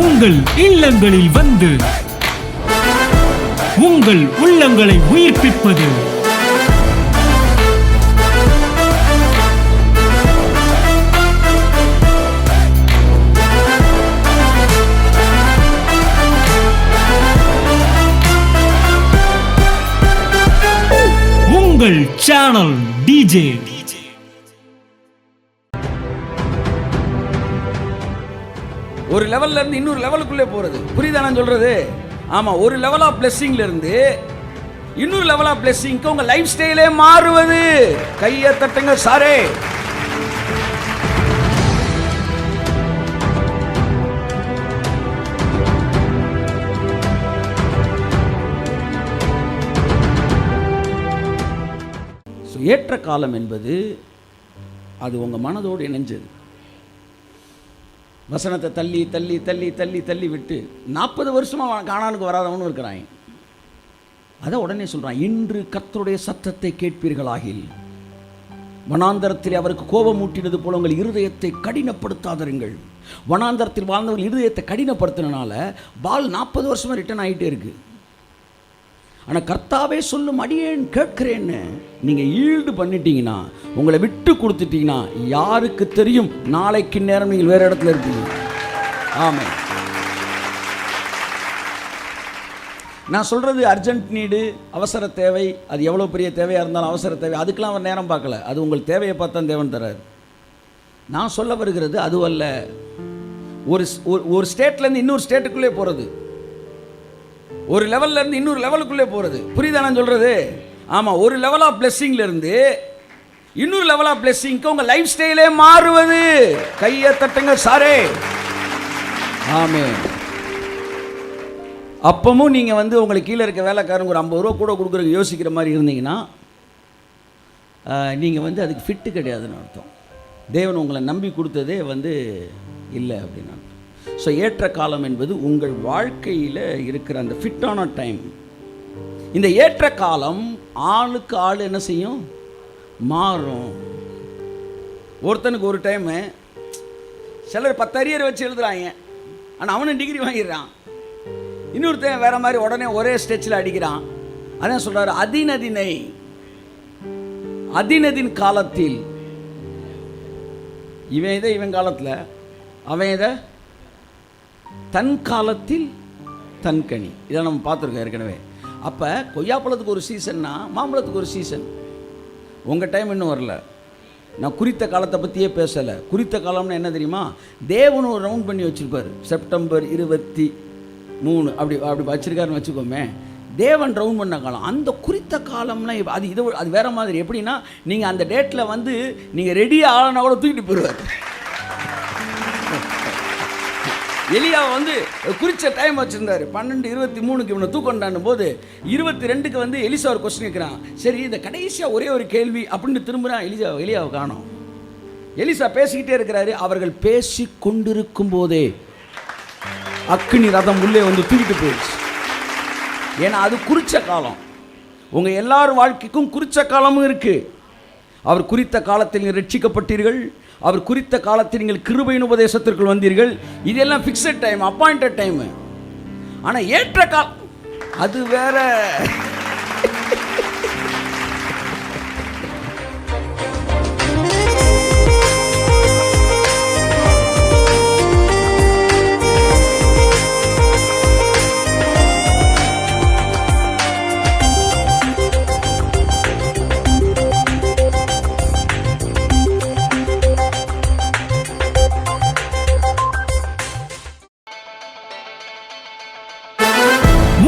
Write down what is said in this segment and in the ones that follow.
உங்கள் இல்லங்களில் வந்து உங்கள் உள்ளங்களை உயிர்ப்பிப்பது உங்கள் சேனல் டிஜே. ஒரு லெவல்ல இருந்து இன்னொரு லெவலுக்குள்ளே போறது. புரியுதா நான் சொல்றது? ஆமா, ஒரு லெவல் ஆஃப் பிளெஸிங்ல இருந்து இன்னொரு லெவல் ஆஃப் பிளெஸிங்க்கு உங்க லைஃப் ஸ்டைலே மாறுவது. கையை தட்டுங்க சாரே. ஏற்ற காலம் என்பது அது உங்க மனதோடு இணைஞ்சது. வசனத்தை தள்ளி தள்ளி தள்ளி தள்ளி தள்ளி விட்டு 40 வருஷமா கானானுக்கு வராதவனும் இருக்கிறான். அதை உடனே சொல்றான், இன்று கர்த்தருடைய சத்தத்தை கேட்பீர்களாகில் வனாந்தரத்தில் அவருக்கு கோபம் ஊட்டினது போல உங்கள் இருதயத்தை கடினப்படுத்தாதருங்கள். வனாந்தரத்தில் வாழ்ந்தவர்கள் இருதயத்தை கடினப்படுத்தினால பால் 40 வருஷமா ரிட்டர்ன் ஆகிட்டே இருக்கு. ஆனால் கர்த்தாவே சொல்லும் அடியேன் கேட்கிறேன்னு நீங்கள் ஈல்டு பண்ணிட்டீங்கன்னா, உங்களை விட்டு கொடுத்துட்டீங்கன்னா, யாருக்கு தெரியும் நாளைக்கு நேரம் நீங்கள் வேறு இடத்துல இருப்பீங்க. ஆமாம், நான் சொல்கிறது அர்ஜென்ட் நீடு, அவசர தேவை. அது எவ்வளோ பெரிய தேவையாக இருந்தாலும் அவசர தேவை, அதுக்கெலாம் அவர் நேரம் பார்க்கல. அது உங்கள் தேவையை பார்த்தா தேவன் தரார். நான் சொல்ல வருகிறது அதுவல்ல. ஒரு ஸ்டேட்லேருந்து இன்னொரு ஸ்டேட்டுக்குள்ளே போகிறது, ஒரு லெவல்ல இருந்து இன்னொரு லெவலுக்குள்ளே போகிறது. புரியுதா நான் சொல்றது? ஆமா, ஒரு லெவல் ஆஃப் பிளெஸிங்ல இருந்து இன்னொரு லெவல் ஆஃப் பிளெஸிங்க்கு உங்க லைஃப் ஸ்டைலே மாறுவது. கையை தட்டுங்க சாரே. ஆமென். அப்பமும் நீங்க வந்து உங்களுக்கு கீழே இருக்க வேலைக்காரங்க ஒரு 50 ரூபா கூட கொடுக்குறதுக்கு யோசிக்கிற மாதிரி இருந்தீங்கன்னா, நீங்க வந்து அதுக்கு ஃபிட்டு கிடையாதுன்னு அர்த்தம். தேவன் உங்களை நம்பி கொடுத்ததே வந்து இல்லை அப்படின்னு அர்த்தம். ஸோ ஏற்ற காலம் என்பது உங்கள் வாழ்க்கையில் இருக்கிற அந்த ஃபிட்டான டைம். இந்த ஏற்ற காலம் ஆளுக்கு ஆள் என்ன செய்யும்? மாறும். ஒருத்தனுக்கு ஒரு டைமு, சிலர் 10 அரியர் வச்சு எழுதுறாங்க, ஆனால் அவனும் டிகிரி வாங்கிடுறான். இன்னொருத்தன் வேற மாதிரி உடனே ஒரே ஸ்டெச்சில் அடிக்கிறான். அதான் சொல்கிறாரு, அதினதின் காலத்தில் இவன் இதை இவன் காலத்தில், அவன் இதை தன் காலத்தில் தன் கனி. இதை நம்ம பார்த்துருக்கோம் ஏற்கனவே. அப்போ கொய்யாப்பழத்துக்கு ஒரு சீசன்னா மாம்பழத்துக்கு ஒரு சீசன். உங்கள் டைம் இன்னும் வரல. நான் குறித்த காலத்தை பற்றியே பேசலை. குறித்த காலம்னா என்ன தெரியுமா? தேவன் ஒரு ரவுண்ட் பண்ணி வச்சுருப்பார். செப்டம்பர் 23 அப்படி வச்சுருக்காருன்னு வச்சுக்கோமே. தேவன் ரவுண்ட் பண்ண காலம். அந்த குறித்த காலம்லாம் அது வேறு மாதிரி. எப்படின்னா, நீங்கள் அந்த டேட்டில் வந்து நீங்கள் ரெடியாக ஆளனா கூட தூக்கிட்டு போயிடுவார். எலியா வந்து குறித்த டைம் வச்சுருந்தார். 12:23 இவனை தூக்கண்டான் போது 22க்கு வந்து எலிசா ஒரு கொஸ்டின் கேட்குறான். சரி, இந்த கடைசியாக ஒரே ஒரு கேள்வி அப்படின்னு திரும்புகிறான். எலியாவை காணோம். எலிசா பேசிக்கிட்டே இருக்கிறாரு. அவர்கள் பேசி கொண்டிருக்கும் போதே அக்கினி ரதம் உள்ளே வந்து தூக்கிட்டு போயிடுச்சு. ஏன்னா அது குறித்த காலம். உங்கள் எல்லார் வாழ்க்கைக்கும் குறித்த காலமும் இருக்குது. அவர் குறித்த காலத்தில் நீங்கள் ரட்சிக்கப்பட்டீர்கள். அவர் குறித்த காலத்தில் நீங்கள் கிருபையின் உபதேசத்திற்குள் வந்தீர்கள். இதெல்லாம் ஃபிக்ஸட் டைம், அப்பாயிண்டட் டைம். ஆனால் ஏற்ற காலம் அது வேற.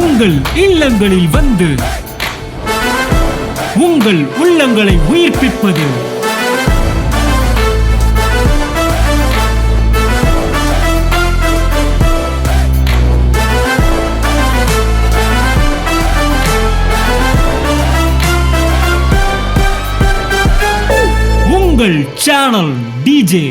உங்கள் இல்லங்களில் வந்து உங்கள் உள்ளங்களை உயிர்ப்பிப்பது உங்கள் சேனல் டிஜே.